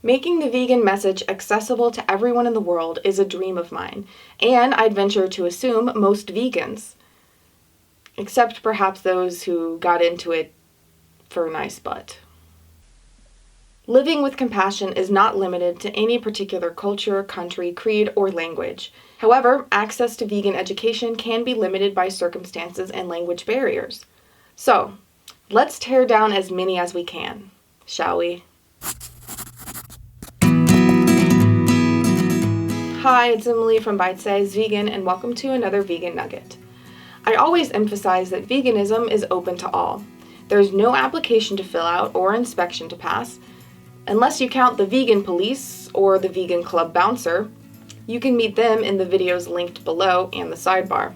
Making the vegan message accessible to everyone in the world is a dream of mine, and I'd venture to assume most vegans. Except perhaps those who got into it for a nice butt. Living with compassion is not limited to any particular culture, country, creed, or language. However, access to vegan education can be limited by circumstances and language barriers. So, let's tear down as many as we can, shall we? Hi, it's Emily from BiteSize Vegan, and welcome to another Vegan Nugget. I always emphasize that veganism is open to all. There's no application to fill out or inspection to pass. Unless you count the vegan police or the vegan club bouncer. You can meet them in the videos linked below and the sidebar.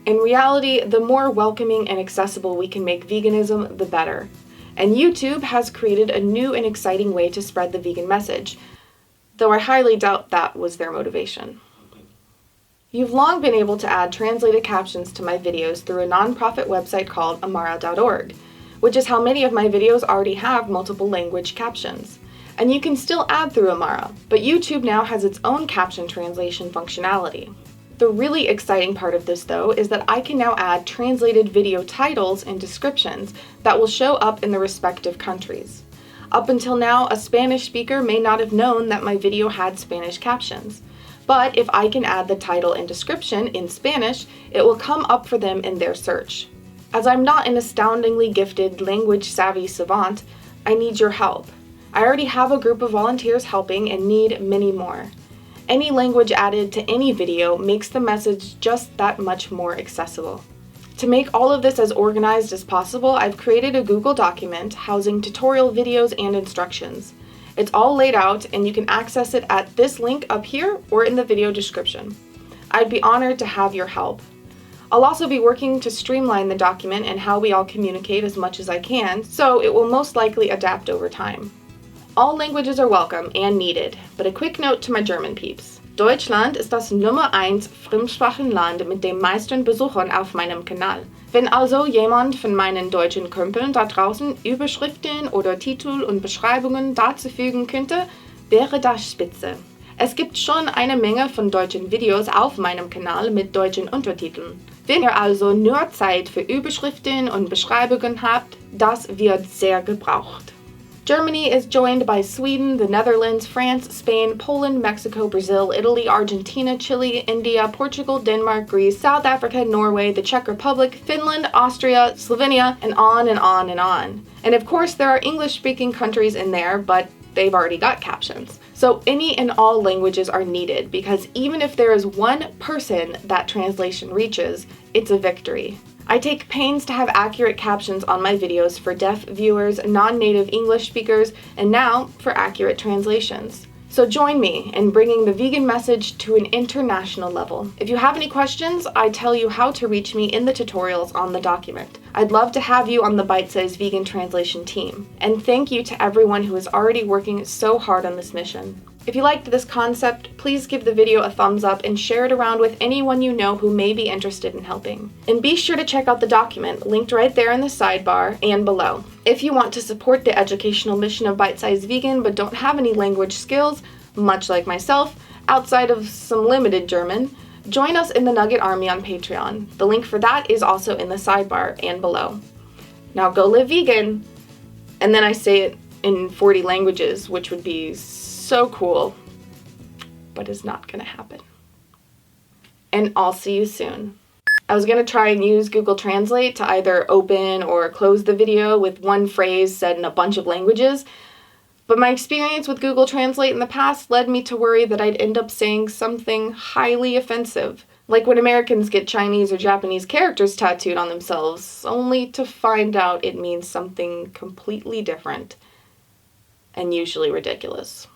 In reality, the more welcoming and accessible we can make veganism, the better. And YouTube has created a new and exciting way to spread the vegan message, though I highly doubt that was their motivation. You've long been able to add translated captions to my videos through a nonprofit website called Amara.org, which is how many of my videos already have multiple language captions. And you can still add through Amara, but YouTube now has its own caption translation functionality. The really exciting part of this, though, is that I can now add translated video titles and descriptions that will show up in the respective countries. Up until now, a Spanish speaker may not have known that my video had Spanish captions. But if I can add the title and description in Spanish, it will come up for them in their search. As I'm not an astoundingly gifted language-savvy savant, I need your help. I already have a group of volunteers helping and need many more. Any language added to any video makes the message just that much more accessible. To make all of this as organized as possible, I've created a Google document housing tutorial videos and instructions. It's all laid out and you can access it at this link up here or in the video description. I'd be honored to have your help. I'll also be working to streamline the document and how we all communicate as much as I can, so it will most likely adapt over time. All languages are welcome and needed, but a quick note to my German peeps. Deutschland ist das Nummer 1 Fremdsprachenland mit den meisten Besuchern auf meinem Kanal. Wenn also jemand von meinen deutschen Kumpeln da draußen Überschriften oder Titel und Beschreibungen dazu fügen könnte, wäre das spitze. Es gibt schon eine Menge von deutschen Videos auf meinem Kanal mit deutschen Untertiteln. Wenn ihr also nur Zeit für Überschriften und Beschreibungen habt, das wird sehr gebraucht. Germany is joined by Sweden, the Netherlands, France, Spain, Poland, Mexico, Brazil, Italy, Argentina, Chile, India, Portugal, Denmark, Greece, South Africa, Norway, the Czech Republic, Finland, Austria, Slovenia, and on and on and on. And of course there are English-speaking countries in there, but they've already got captions. So any and all languages are needed because even if there is one person that translation reaches, it's a victory. I take pains to have accurate captions on my videos for deaf viewers, non-native English speakers, and now for accurate translations. So join me in bringing the vegan message to an international level. If you have any questions, I tell you how to reach me in the tutorials on the document. I'd love to have you on the BiteSize Vegan translation team. And thank you to everyone who is already working so hard on this mission. If you liked this concept, please give the video a thumbs up and share it around with anyone you know who may be interested in helping. And be sure to check out the document, linked right there in the sidebar and below. If you want to support the educational mission of BiteSize Vegan but don't have any language skills, much like myself, outside of some limited German, join us in the Nugget Army on Patreon. The link for that is also in the sidebar and below. Now go live vegan! And then I say it in 40 languages, which would be so cool, but is not gonna happen. And I'll see you soon. I was gonna try and use Google Translate to either open or close the video with one phrase said in a bunch of languages, but my experience with Google Translate in the past led me to worry that I'd end up saying something highly offensive, like when Americans get Chinese or Japanese characters tattooed on themselves, only to find out it means something completely different and usually ridiculous.